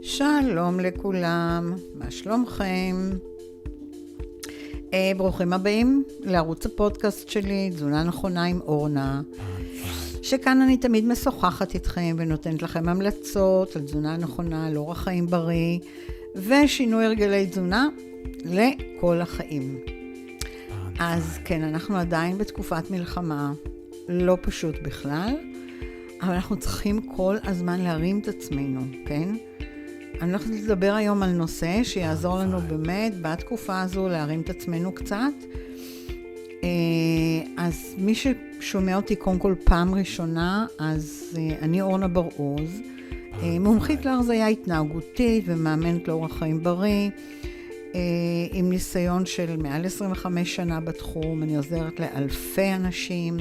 שלום לכולם, מה שלומכם? ברוכים הבאים לערוץ הפודקאסט שלי, תזונה נכונה עם אורנה, שכאן אני תמיד משוחחת איתכם ונותנת לכם המלצות על תזונה נכונה, על אורח חיים בריא ושינוי הרגלי תזונה לכל החיים. אז כן, אנחנו עדיין בתקופת מלחמה, לא פשוט בכלל, אבל אנחנו צריכים כל הזמן להרים את עצמנו, כן? אני הולכת לדבר היום על נושא שיעזור לנו באמת בתקופה הזו להרים את עצמנו קצת. אז מי ששומע אותי קודם כל פעם ראשונה, אז אני אורנה בר-עוז, מומחית להרזיה התנהגותית ומאמנת לאורח חיים בריא, עם ניסיון של מעל 25 שנה בתחום. אני עוזרת לאלפי אנשים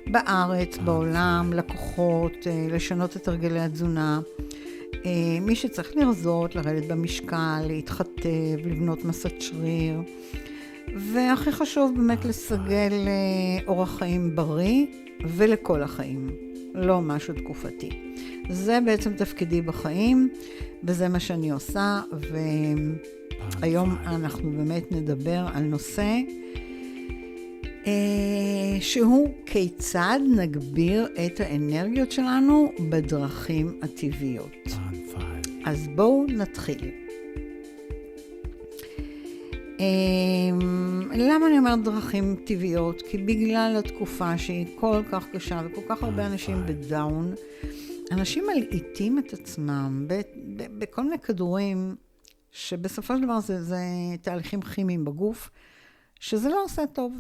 בארץ, בעולם, לקוחות, לשנות את הרגלי התזונה. מי שצריך לרזות, לרדת במשקל, להתחתב, לבנות מסת שריר, והכי חשוב באמת לסגל אורח חיים בריא ולכל החיים, לא משהו תקופתי. זה בעצם תפקידי בחיים, וזה מה שאני עושה, והיום אנחנו באמת נדבר על נושא שהוא כיצד נגביר את האנרגיות שלנו בדרכים הטבעיות. אז בואו נתחיל. למה אני אומרת דרכים טבעיות? כי בגלל התקופה שהיא כל כך קשה וכל כך הרבה אנשים בדאון, אנשים מלעיטים את עצמם בכל מיני כדורים שבסופו של דבר זה תהליכים כימיים בגוף, שזה לא עושה טוב.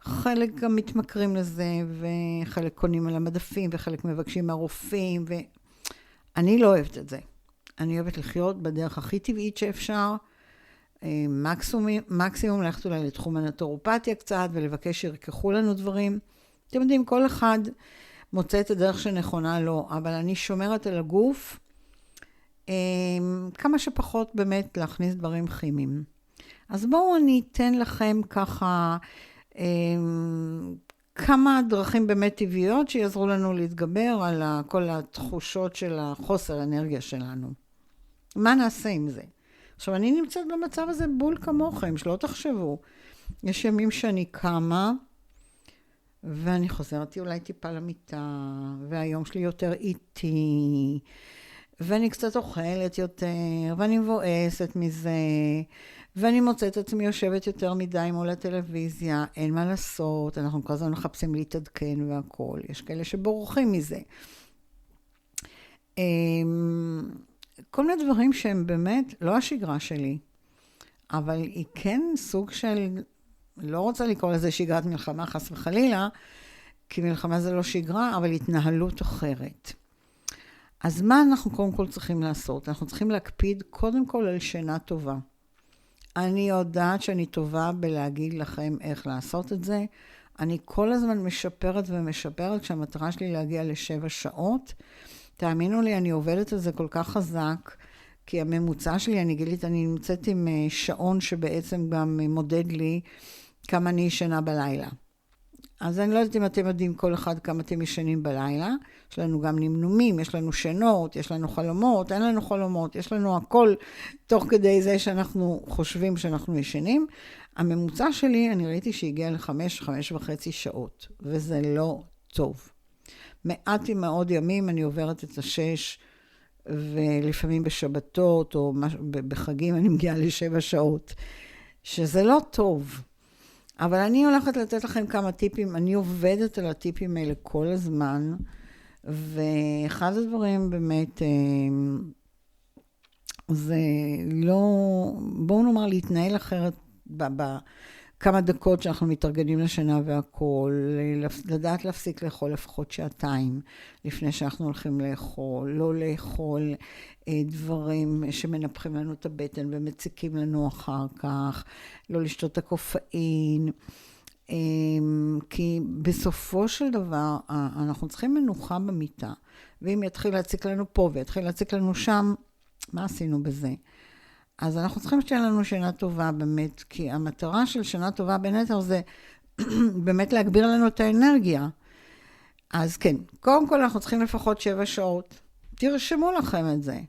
חלק גם מתמכרים לזה, וחלק קונים על המדפים, וחלק מבקשים מהרופאים, ואני לא אוהבת את זה. אני אוהבת לחיות בדרך הכי טבעית שאפשר, מקסימום ללכת אולי לתחום הנטורופתיה קצת, ולבקש שירקחו לנו דברים. אתם יודעים, כל אחד מוצא את הדרך שנכונה לו, אבל אני שומרת על הגוף, כמה שפחות באמת להכניס דברים כימיים. אז בואו אני אתן לכם ככה, כמה דרכים באמת טבעיות שיעזרו לנו להתגבר על כל התחושות של החוסר אנרגיה שלנו. מה נעשה עם זה? עכשיו, אני נמצאת במצב הזה בול כמוכם, שלא תחשבו. יש ימים שאני קמה, ואני חוזרתי אולי טיפה למיטה, והיום שלי יותר איטי, ואני קצת אוכלת יותר, ואני מבואסת מזה, ואני מוצאת את עצמי יושבת יותר מדי מול הטלוויזיה, אין מה לעשות, אנחנו כל הזמן מחפשים להתעדכן והכל, יש כאלה שבורחים מזה. כל מיני דברים שהם באמת לא השגרה שלי, אבל היא כן סוג של, לא רוצה לקרוא לזה שגרת מלחמה חס וחלילה, כי מלחמה זה לא שגרה, אבל התנהלות אחרת. אז מה אנחנו קודם כל צריכים לעשות? אנחנו צריכים להקפיד קודם כל על שינה טובה. אני יודעת שאני טובה בלהגיד לכם איך לעשות את זה. אני כל הזמן משפרת ומשפרת כשהמטרה שלי להגיע ל7 שעות. תאמינו לי, אני עובדת על זה כל כך חזק, כי הממוצע שלי, אני גילית, אני נמצאת עם שעון שבעצם גם מודד לי כמה אני ישנה בלילה. אז אני לא יודעת אם אתם יודעים כל אחד כמה אתם ישנים בלילה. יש לנו גם נמנומים, יש לנו שינות, יש לנו חלומות, אין לנו חלומות, יש לנו הכל תוך כדי זה שאנחנו חושבים שאנחנו ישנים. הממוצע שלי, אני ראיתי שהגיע ל5.5 שעות, וזה לא טוב. מעט מאוד ימים אני עוברת את 6, ולפעמים בשבתות או בחגים אני מגיעה ל7 שעות, שזה לא טוב. אבל אני הולכת לתת לכם כמה טיפים, אני עובדת על הטיפים האלה כל הזמן, ואחד הדברים באמת, זה לא, בואו נאמר להתנהל אחרת בכמה דקות שאנחנו מתארגנים לשינה והכל, לדעת להפסיק לאכול לפחות 2 שעתיים לפני שאנחנו הולכים לאכול, לא לאכול דברים שמנפחים לנו את הבטן ומציקים לנו אחר כך, לא לשתות את הקופאין, כי בסופו של דבר אנחנו צריכים מנוחה במיטה, ואם יתחיל להציק לנו פה ויתחיל להציק לנו שם, מה עשינו בזה? אז אנחנו צריכים שתהיה לנו שינה טובה באמת, כי המטרה של שינה טובה בין היתר זה באמת להגביר לנו את האנרגיה. אז כן, קודם כל אנחנו צריכים לפחות 7 שעות. תרשמו לכם את זה.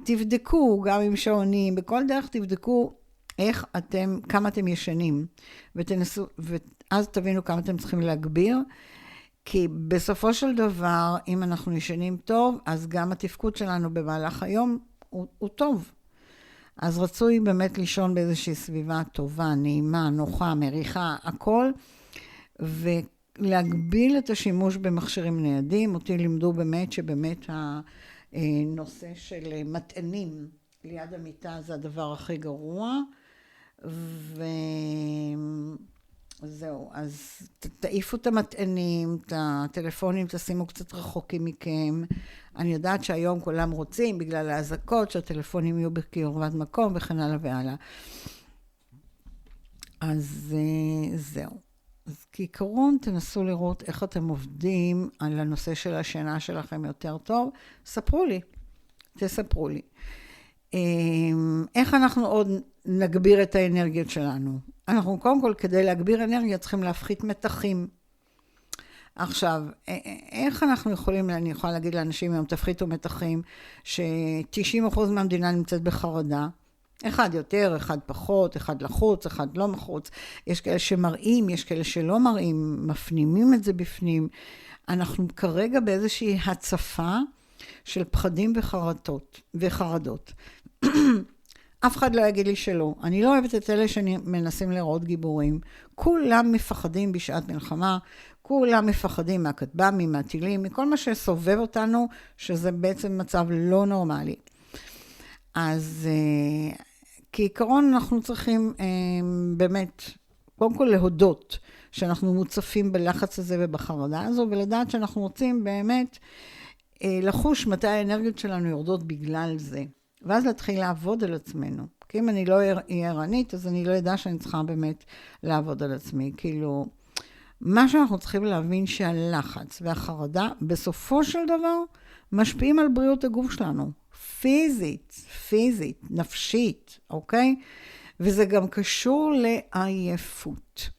תבדקו גם עם שעונים, בכל דרך תבדקו כמה אתם ישנים, ואז תבינו כמה אתם צריכים להגביר, כי בסופו של דבר, אם אנחנו ישנים טוב, אז גם התפקוד שלנו במהלך היום הוא טוב. אז רצוי באמת לישון באיזושהי סביבה טובה, נעימה, נוחה, מריחה, הכל, ולהגביל את השימוש במכשירים ניידים. אותי לימדו באמת שבאמת הנושא של מטענים ליד המיטה זה הדבר הכי גרוע, וזהו, אז תעיפו את המטענים, את הטלפונים תשימו קצת רחוקים מכם. אני יודעת שהיום כולם רוצים, בגלל ההזקות, שהטלפונים יהיו בקרבת מקום וכן הלאה והלאה. אז זהו. אז כעיקרון תנסו לראות איך אתם עובדים על הנושא של השינה שלכם יותר טוב. תספרו לי. איך אנחנו עוד נגביר את האנרגיות שלנו? אנחנו קודם כל, כדי להגביר אנרגיה, צריכים להפחית מתחים. עכשיו, איך אנחנו יכולים, אני יכולה להגיד לאנשים היום, תפחיתו מתחים, ש90% מהמדינה נמצאת בחרדה, אחד יותר, אחד פחות, אחד לחוץ, אחד לא מחוץ, יש כאלה שמראים, יש כאלה שלא מראים, מפנימים את זה בפנים, אנחנו כרגע באיזושהי הצפה של פחדים וחרדות. אף אחד לא יגיד לי שלא. אני לא אוהבת את אלה שמנסים לראות גיבורים. כולם מפחדים בשעת מלחמה, כולם מפחדים מהכטב"מים, מהטילים, מכל מה שסובב אותנו, שזה בעצם מצב לא נורמלי. אז כעיקרון אנחנו צריכים באמת, קודם כל להודות שאנחנו מוצפים בלחץ הזה ובחרדה הזו, ולדעת שאנחנו רוצים באמת לחוש מתי האנרגיות שלנו יורדות בגלל זה. ואז להתחיל לעבוד על עצמנו. כי אם אני לא אהיה ערנית, אז אני לא יודע שאני צריכה באמת לעבוד על עצמי. כאילו, מה שאנחנו צריכים להבין שהלחץ והחרדה, בסופו של דבר, משפיעים על בריאות הגוף שלנו. פיזית, נפשית, אוקיי? וזה גם קשור לעייפות.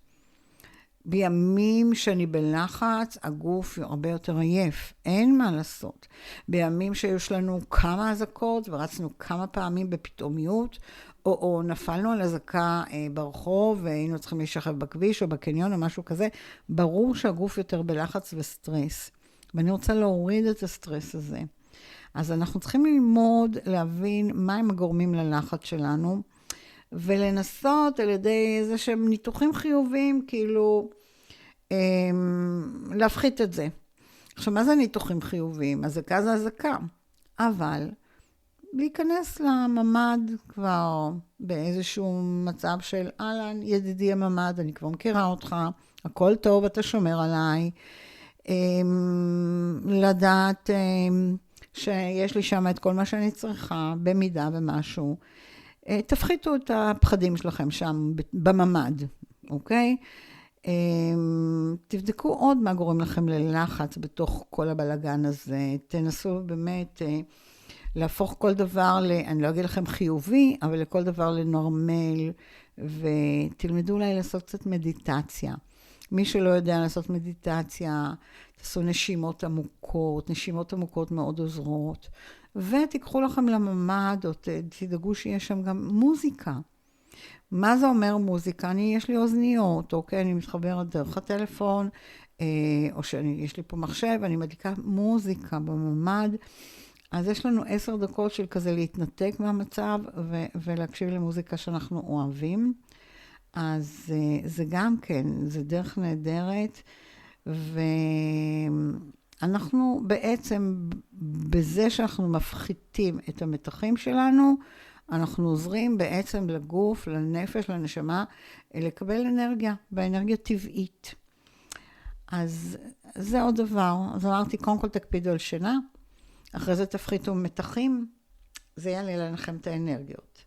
בימים שאני בלחץ, הגוף הרבה יותר עייף. אין מה לעשות. בימים שיש לנו כמה הזקות, ורצנו כמה פעמים בפתאומיות, או נפלנו על הזקה ברחוב, והיינו צריכים להישכב בכביש או בקניון או משהו כזה, ברור שהגוף יותר בלחץ וסטרס. ואני רוצה להוריד את הסטרס הזה. אז אנחנו צריכים ללמוד, להבין מהם הגורמים ללחץ שלנו, ולנסות על ידי איזה שהם ניתוחים חיוביים, כאילו, להפחית את זה. עכשיו, מה זה ניתוחים חיוביים? הזקה זה הזקה. אבל, להיכנס לממד כבר באיזשהו מצב של, אהלן, ידידי הממד, אני כבר מכירה אותך, הכל טוב, אתה שומר עליי. לדעת שיש לי שם את כל מה שאני צריכה, במידה ומשהו. תפחיתו את הפחדים שלכם שם בממד, אוקיי? תבדקו עוד מה גורם לכם ללחץ בתוך כל הבלגן הזה. תנסו באמת להפוך כל דבר, אני לא אגיד לכם חיובי, אבל לכל דבר לנורמל, ותלמדו אולי לעשות קצת מדיטציה. מי שלא יודע לעשות מדיטציה, תעשו נשימות עמוקות מאוד עוזרות, ותיקחו לכם לממד, או תדאגו שיש שם גם מוזיקה. מה זה אומר מוזיקה? יש לי אוזניות, אוקיי? אני מתחברת דרך הטלפון, או שיש לי פה מחשב, אני מדליקה מוזיקה בממד, אז יש לנו 10 דקות של כזה להתנתק מהמצב, ולהקשיב למוזיקה שאנחנו אוהבים. אז זה גם כן, זה דרך נהדרת, ואנחנו בעצם, בזה שאנחנו מפחיתים את המתחים שלנו, אנחנו עוזרים בעצם לגוף, לנפש, לנשמה, לקבל אנרגיה, באנרגיה טבעית. אז זה עוד דבר. אז אמרתי, קודם כל תקפידו על שינה, אחרי זה תפחיתו מתחים, זה יעלה לכם את האנרגיות.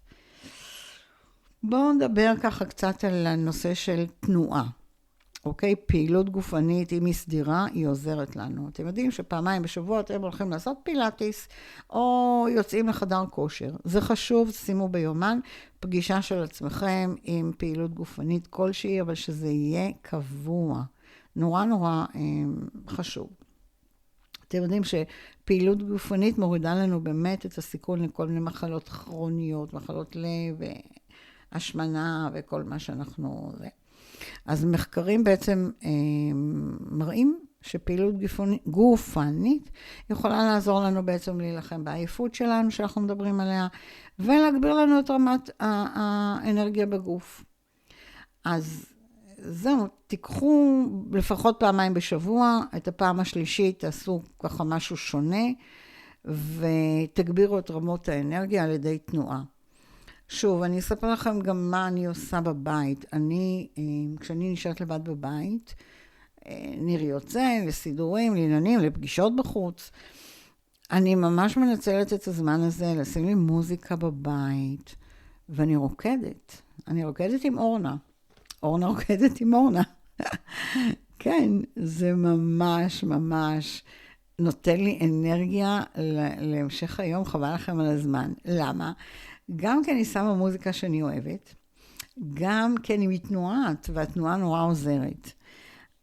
בואו נדבר ככה קצת על הנושא של תנועה. אוקיי? פעילות גופנית, אם היא סדירה, היא עוזרת לנו. אתם יודעים שפעמיים בשבוע אתם הולכים לעשות פילאטיס, או יוצאים לחדר כושר. זה חשוב, שימו ביומן פגישה של עצמכם עם פעילות גופנית כלשהי, אבל שזה יהיה קבוע. נורא חשוב. אתם יודעים שפעילות גופנית מורידה לנו באמת את הסיכון לכל מיני מחלות כרוניות, מחלות לב והשמנה וכל מה שאנחנו... אז מחקרים בעצם מראים שפעילות גופנית יכולה לעזור לנו בעצם להילחם בעייפות שלנו, שאנחנו מדברים עליה, ולהגביר לנו את רמת האנרגיה בגוף. אז זהו, תיקחו לפחות פעמיים בשבוע, את הפעם השלישית תעשו ככה משהו שונה, ותגבירו את רמות האנרגיה על ידי תנועה. שוב, אני אספר לכם גם מה אני עושה בבית. כשאני נשארת לבד בבית, ניר יוצא לסידורים, לעניינים, לפגישות בחוץ. אני ממש מנצלת את הזמן הזה לשים לי מוזיקה בבית, ואני רוקדת. אני רוקדת עם אורנה. אורנה רוקדת עם אורנה. כן, זה ממש ממש נותן לי אנרגיה להמשך היום, חבל לכם על הזמן. למה? גם כי אני שמה מוזיקה שאני אוהבת, גם כי אני מתנועת, והתנועה נורא עוזרת.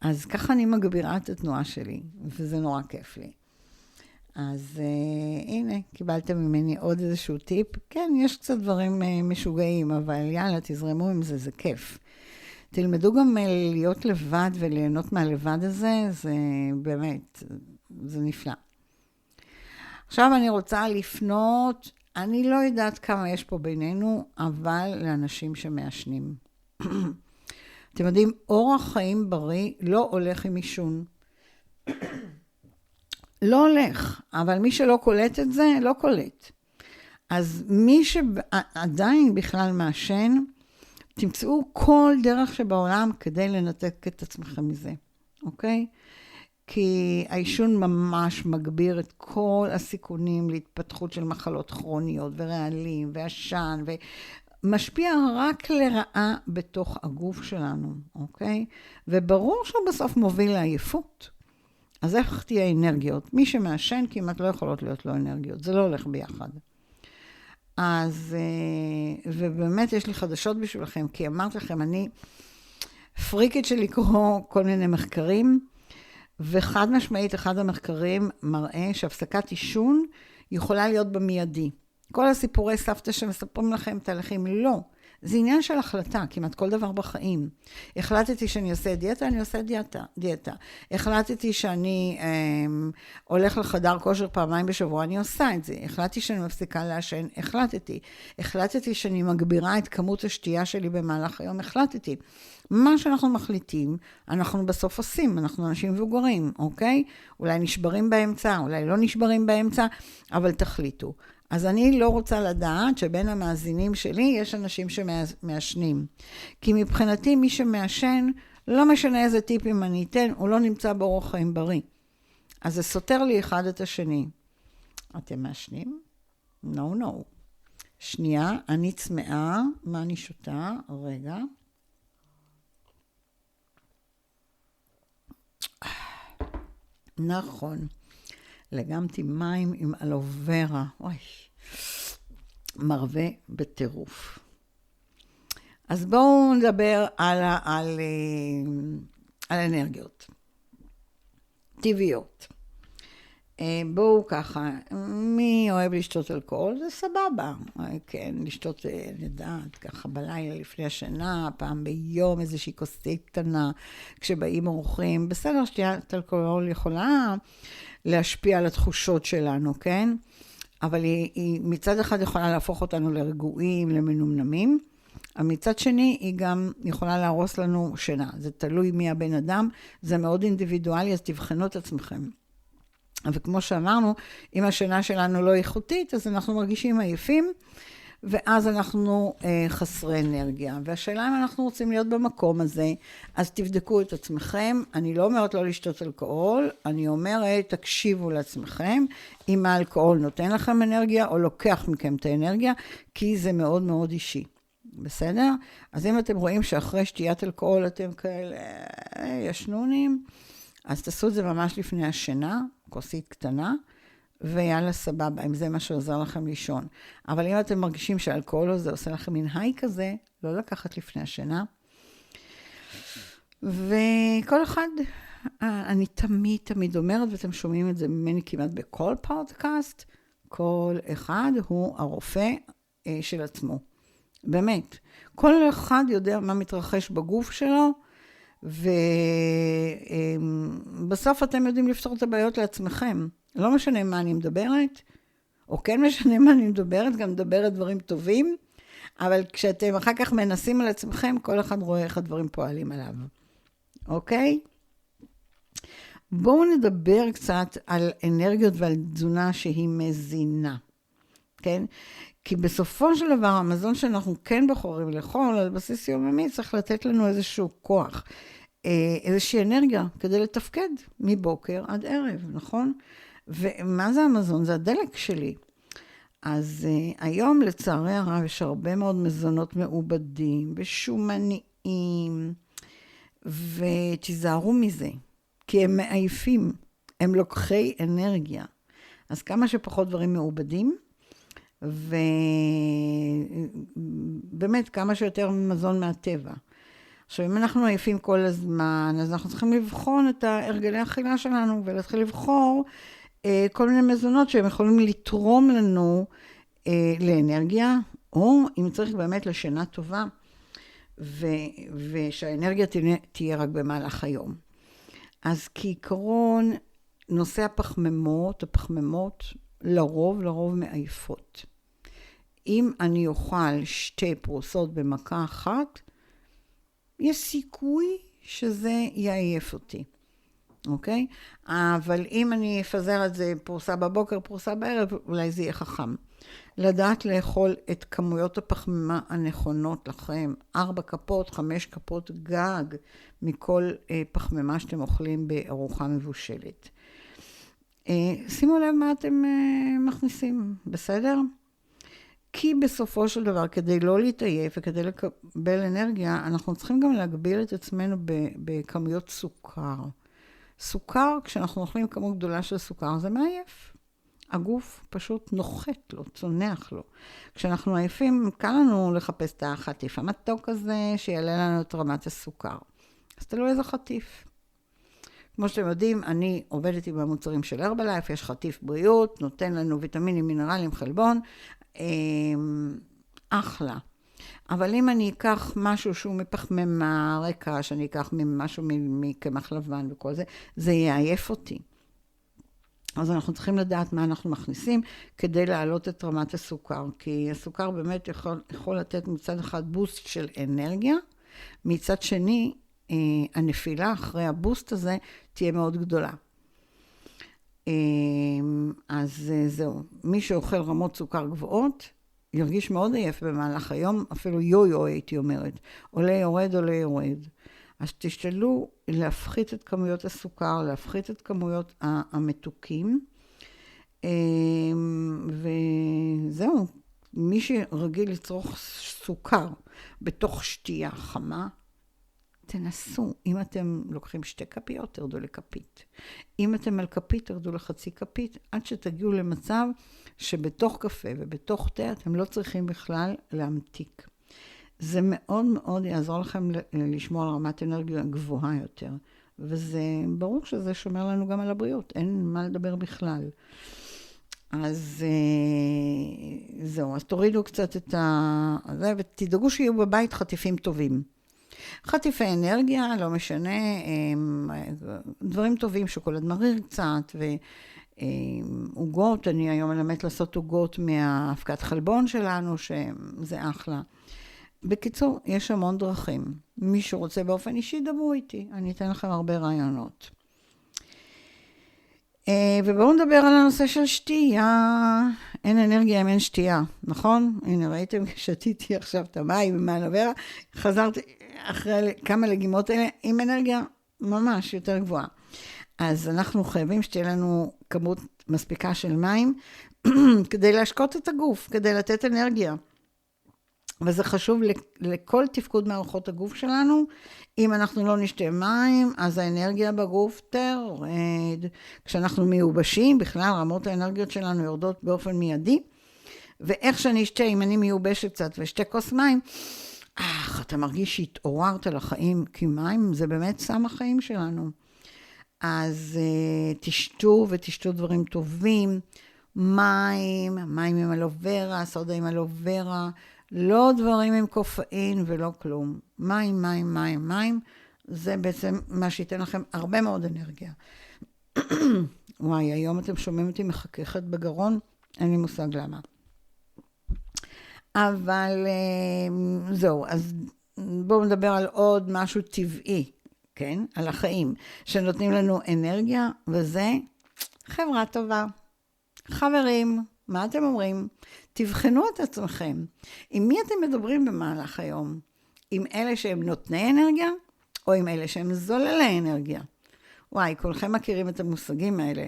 אז ככה אני מגבירה את התנועה שלי, וזה נורא כיף לי. אז הנה, קיבלתם ממני עוד איזשהו טיפ. כן, יש קצת דברים משוגעים, אבל יאללה, תזרמו עם זה, זה כיף. תלמדו גם להיות לבד וליהנות מהלבד הזה, זה באמת, זה נפלא. עכשיו אני רוצה לפנות, אני לא יודעת כמה יש פה בינינו, אבל לאנשים שמעשנים. אתם יודעים, אורח חיים בריא לא הולך עם עישון. לא הולך, אבל מי שלא קולט את זה, לא קולט. אז מי שעדיין בכלל מעשן, תמצאו כל דרך שבעולם כדי לנתק את עצמכם מזה, אוקיי? כי העישון ממש מגביר את כל הסיכונים להתפתחות של מחלות כרוניות ורעלים ועשן, ומשפיע רק לרעה בתוך הגוף שלנו, אוקיי? וברור שהוא בסוף מוביל לעייפות. אז איך תהיה אנרגיות? מי שמעשן כמעט לא יכולות להיות לו אנרגיות, זה לא הולך ביחד. אז, ובאמת יש לי חדשות בשבילכם, כי אמרתי לכם, אני פריקית של לקרוא כל מיני מחקרים, וחד משמעית אחד המחקרים מראה שהפסקת עישון יכולה להיות במיידי. כל הסיפורי סבתא שמספרים לכם תהליכים, לא. זה עניין של החלטה, כמעט כל דבר בחיים. החלטתי שאני עושה דיאטה, אני עושה דיאטה. החלטתי שאני הולך לחדר כושר פעמיים בשבוע, אני עושה את זה. החלטתי שאני מפסיקה לעשן, החלטתי שאני מגבירה את כמות השתייה שלי במהלך היום, החלטתי. מה שאנחנו מחליטים, אנחנו בסוף עושים, אנחנו אנשים מבוגרים, אוקיי? אולי נשברים באמצע, אולי לא נשברים באמצע, אבל תחליטו. אז אני לא רוצה לדעת שבין המאזינים שלי יש אנשים שמעשנים. כי מבחינתי מי שמעשן, לא משנה איזה טיפים אני אתן, הוא לא נמצא באורח חיים בריא. אז זה סותר לי אחד את השני. אתם מעשנים? No. שנייה, אני צמאה, מה אני שותה? רגע. נכון. לגמתי מים עם אלוברה. אוי. מרווה בטירוף. אז בואו נדבר על אנרגיות. טבעיות. בואו ככה, מי אוהב לשתות אלכוהול? זה סבבה. כן, לשתות נדעת, ככה בלילה לפני השינה, פעם ביום איזושהי כוסית קטנה, כשבאים אורחים. בסדר, שתיית אלכוהול יכולה להשפיע על התחושות שלנו, כן? אבל היא מצד אחד יכולה להפוך אותנו לרגועים, למנומנמים, אבל מצד שני היא גם יכולה להרוס לנו שינה. זה תלוי מי הבן אדם, זה מאוד אינדיבידואלי, אז תבחנו את עצמכם. וכמו שאמרנו, אם השינה שלנו לא איכותית, אז אנחנו מרגישים עייפים, ואז אנחנו חסרי אנרגיה. והשאלה אם אנחנו רוצים להיות במקום הזה, אז תבדקו את עצמכם. אני לא אומרת לא לשתות אלכוהול, אני אומרת תקשיבו לעצמכם, אם האלכוהול נותן לכם אנרגיה או לוקח מכם את האנרגיה, כי זה מאוד מאוד אישי. בסדר? אז אם אתם רואים שאחרי שתיית אלכוהול אתם כאלה ישנונים, אז תעשו את זה ממש לפני השינה, כוסית קטנה, ויאללה סבבה, אם זה מה שעוזר לכם לישון. אבל אם אתם מרגישים שהאלכוהול הזה עושה לכם מין היי כזה, לא לקחת לפני השינה. וכל אחד אני תמיד אומרת, ואתם שומעים את זה ממני כמעט בכל פודקאסט, כל אחד הוא הרופא של עצמו. באמת. כל אחד יודע מה מתרחש בגוף שלו, ובסוף אתם יודעים לפתור את הבעיות לעצמכם. לא משנה מה אני מדברת, או כן משנה מה אני מדברת, גם מדברת דברים טובים, אבל כשאתם אחר כך מנסים על עצמכם, כל אחד רואה איך הדברים פועלים עליו. אוקיי? בואו נדבר קצת על אנרגיות ועל תזונה שהיא מזינה. כן? כי בסופו של דבר, המזון שאנחנו כן בוחרים לאכול על בסיס יוממי, צריך לתת לנו איזשהו כוח, איזושהי אנרגיה, כדי לתפקד מבוקר עד ערב, נכון? ומה זה המזון? זה הדלק שלי. אז היום לצערי הרב יש הרבה מאוד מזונות מעובדים, ושומניים, ותיזהרו מזה, כי הם מעייפים, הם לוקחי אנרגיה. אז כמה שפחות דברים מעובדים, ובאמת כמה שיותר מזון מהטבע. עכשיו, אם אנחנו עייפים כל הזמן, אז אנחנו צריכים לבחון את הרגלי האכילה שלנו, ולהתחיל לבחור כל מיני מזונות שהם יכולים לתרום לנו לאנרגיה, או אם צריך באמת לשינה טובה, ושהאנרגיה תהיה רק במהלך היום. אז כעיקרון, נושא הפחמימות לרוב מעייפות. אם אני אוכל 2 פרוסות במכה אחת, יש סיכוי שזה יעייף אותי. אוקיי? אבל אם אני אפזר את זה פרוסה בבוקר, פרוסה בערב, אולי זה יהיה חכם. לדעת לאכול את כמויות הפחמימה הנכונות לכם, 4 כפות, 5 כפות גג, מכל פחמימה שאתם אוכלים בארוחה מבושלת. שימו לב מה אתם מכניסים, בסדר? כי בסופו של דבר, כדי לא להתעייף וכדי לקבל אנרגיה, אנחנו צריכים גם להגביל את עצמנו בכמויות סוכר. סוכר, כשאנחנו אוכלים כמות גדולה של סוכר, זה מעייף. הגוף פשוט נוחת לו, צונח לו. כשאנחנו עייפים, קל לנו לחפש את החטיף המתוק הזה, שיעלה לנו את רמת הסוכר. אז תלוי איזה חטיף. כמו שאתם יודעים, אני עובדת עם המוצרים של הרבלייף, יש חטיף בריאות, נותן לנו ויטמינים, מינרלים, חלבון, אחלה. אבל אם אני אקח משהו שהוא מפחמימה ריקה, שאני אקח משהו מקמח לבן וכל זה, זה יעייף אותי. אז אנחנו צריכים לדעת מה אנחנו מכניסים כדי להעלות את רמת הסוכר, כי הסוכר באמת יכול לתת מצד אחד בוסט של אנרגיה, מצד שני, הנפילה אחרי הבוסט הזה תהיה מאוד גדולה. אז זהו, מי שאוכל רמות סוכר גבוהות, ירגיש מאוד עייף במהלך היום, אפילו יו-יו הייתי אומרת, עולה יורד. אז תשתדלו להפחית את כמויות הסוכר, להפחית את כמויות המתוקים, וזהו, מי שרגיל לצרוך סוכר בתוך שתייה חמה, תנסו, אם אתם לוקחים 2 כפיות, תרדו לכפית. אם אתם על כפית, תרדו לחצי כפית, עד שתגיעו למצב שבתוך קפה ובתוך תה, אתם לא צריכים בכלל להמתיק. זה מאוד מאוד יעזור לכם לשמור על רמת אנרגיה גבוהה יותר. וזה ברור שזה שומר לנו גם על הבריאות, אין מה לדבר בכלל. אז זהו, אז תורידו קצת את זה, ותדאגו שיהיו בבית חטיפים טובים. חטיפי אנרגיה, לא משנה, דברים טובים, שוקולד מריר קצת, ועוגות, אני היום מלמדת לעשות עוגות מהאבקת חלבון שלנו, שזה אחלה. בקיצור, יש המון דרכים. מי שרוצה באופן אישי, דברו איתי, אני אתן לכם הרבה רעיונות. ובואו נדבר על הנושא של שתייה. אין אנרגיה אם אין שתייה, נכון? הנה, ראיתם, שתיתי עכשיו את המים ומהלברה, חזרתי אחרי כמה לגימות האלה עם אנרגיה ממש יותר גבוהה. אז אנחנו חייבים שתהיה לנו כמות מספיקה של מים, כדי להשקות את הגוף, כדי לתת אנרגיה. וזה חשוב לכל תפקוד מערכות הגוף שלנו. אם אנחנו לא נשתה מים, אז האנרגיה בגוף תרד. כשאנחנו מיובשים, בכלל רמות האנרגיות שלנו יורדות באופן מיידי. ואיך שאני אשתה, אם אני מיובשת קצת ושתה כוס מים, אתה מרגיש שהתעוררת לחיים, כי מים זה באמת סם החיים שלנו. אז תשתו ותשתו דברים טובים, מים עם אלוברה, סודה עם אלוברה, לא דברים עם קופאין ולא כלום. מים, זה בעצם מה שייתן לכם הרבה מאוד אנרגיה. וואי, היום אתם שומעים אותי מחככת בגרון, אין לי מושג למה. אבל זהו, אז בואו נדבר על עוד משהו טבעי, כן? על החיים, שנותנים לנו אנרגיה, וזה חברה טובה. חברים, מה אתם אומרים? תבחנו את עצמכם. עם מי אתם מדברים במהלך היום? עם אלה שהם נותני אנרגיה, או עם אלה שהם זוללי אנרגיה? וואי, כולכם מכירים את המושגים האלה,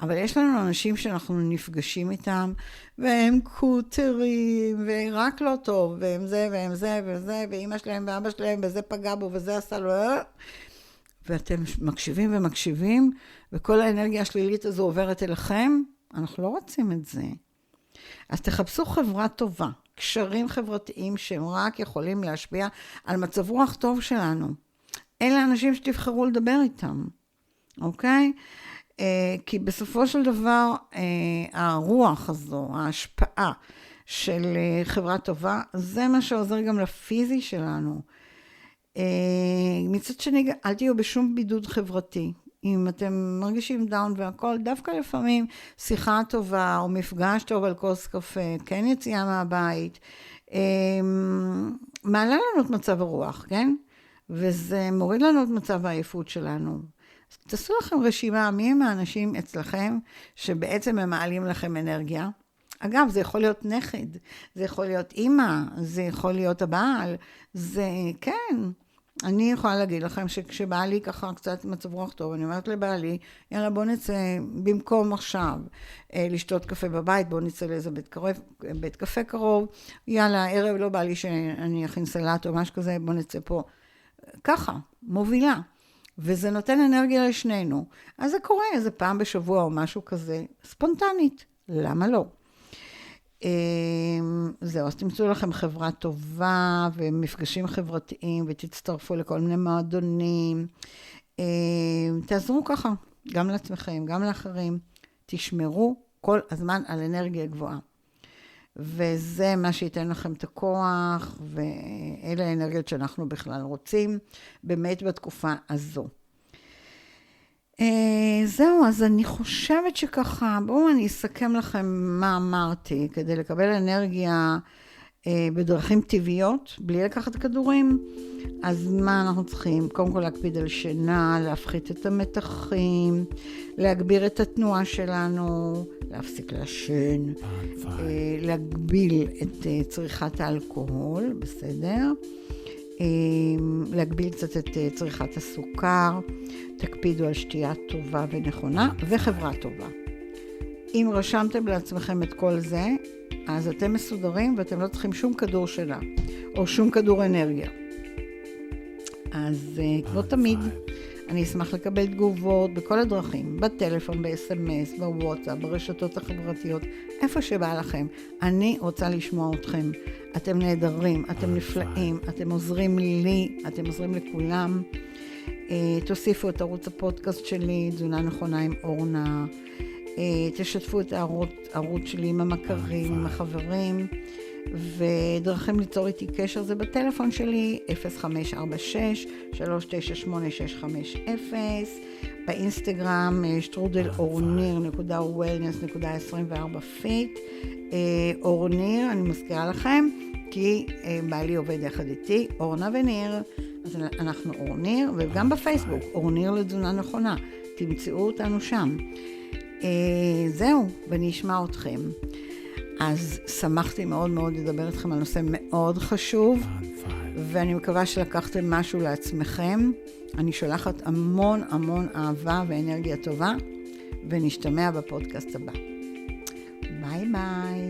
אבל יש לנו אנשים שאנחנו נפגשים איתם, והם קוטרים, ורק לא טוב, והם זה, והם זה, וזה, ואמא שלהם ואבא שלהם, וזה פגע בו, וזה עשה לו, ואתם מקשיבים ומקשיבים, וכל האנרגיה השלילית הזו עוברת אליכם, אנחנו לא רוצים את זה. אז תחפשו חברה טובה, קשרים חברתיים שהם רק יכולים להשפיע על מצב רוח טוב שלנו. אלה האנשים שתבחרו לדבר איתם, אוקיי? כי בסופו של דבר, הרוח הזו, ההשפעה של חברה טובה, זה מה שעוזר גם לפיזי שלנו. מצד שני, אל תהיו בשום בידוד חברתי. אם אתם מרגישים דאון והכל, דווקא לפעמים שיחה טובה או מפגש טוב על כוס קפה, כן יציאה מהבית, מעלה לנו את מצב הרוח, כן? וזה מוריד לנו את מצב העייפות שלנו. אז תעשו לכם רשימה, מי הם האנשים אצלכם שבעצם הם מעלים לכם אנרגיה. אגב, זה יכול להיות נכד, זה יכול להיות אמא, זה יכול להיות הבעל, זה כן. אני יכולה להגיד לכם שכשבא לי ככה קצת מצב רוח טוב, אני אומרת לבעלי, יאללה בוא נצא במקום עכשיו לשתות קפה בבית, בוא נצא לאיזה בית קפה קרוב, יאללה, ערב לא בא לי שאני אכין סלט או משהו כזה, בוא נצא פה. ככה, מובילה. וזה נותן אנרגיה לשנינו. אז זה קורה איזה פעם בשבוע או משהו כזה, ספונטנית. למה לא? זהו, אז תמצאו לכם חברה טובה ומפגשים חברתיים ותצטרפו לכל מיני מועדונים. תעזרו ככה, גם לעצמכם, גם לאחרים. תשמרו כל הזמן על אנרגיה גבוהה. וזה מה שייתן לכם את הכוח, ואלה האנרגיות שאנחנו בכלל רוצים, באמת בתקופה הזו. זהו, אז אני חושבת שככה, בואו אני אסכם לכם מה אמרתי, כדי לקבל אנרגיה בדרכים טבעיות, בלי לקחת כדורים. אז מה אנחנו צריכים? קודם כל להקפיד על שינה, להפחית את המתחים, להגביר את התנועה שלנו, להפסיק לעשן, להגביל את צריכת האלכוהול, בסדר? להגביל קצת את צריכת הסוכר, תקפידו על שתייה טובה ונכונה וחברה טובה. אם רשמתם לעצמכם את כל זה, אז אתם מסודרים ואתם לא צריכים שום כדור שינה או שום כדור אנרגיה. אז כמו תמיד, אני אשמח לקבל תגובות בכל הדרכים, בטלפון, ב-SMS, בוואטסאפ, ברשתות החברתיות, איפה שבא לכם. אני רוצה לשמוע אתכם. אתם נהדרים, אתם נפלאים, אתם עוזרים לי, אתם עוזרים לכולם. תוסיפו את ערוץ הפודקאסט שלי, תזונה נכונה עם אורנה. תשתפו את הערוץ שלי עם המכרים, עם החברים. ודרכים ליצור איתי קשר זה בטלפון שלי 0546-398-650, באינסטגרם strudelornir.wellness.24fit. אורניר, אני מזכירה לכם, כי בעלי עובד יחד איתי, אורנה וניר, אז אנחנו אורניר, וגם בפייסבוק, אורניר לתזונה נכונה, תמצאו אותנו שם. זהו, ואני אשמע אתכם. אז שמחתי מאוד מאוד לדבר איתכם על נושא מאוד חשוב, ואני מקווה שלקחתם משהו לעצמכם. אני שולחת המון המון אהבה ואנרגיה טובה, ונשתמע בפודקאסט הבא. ביי ביי.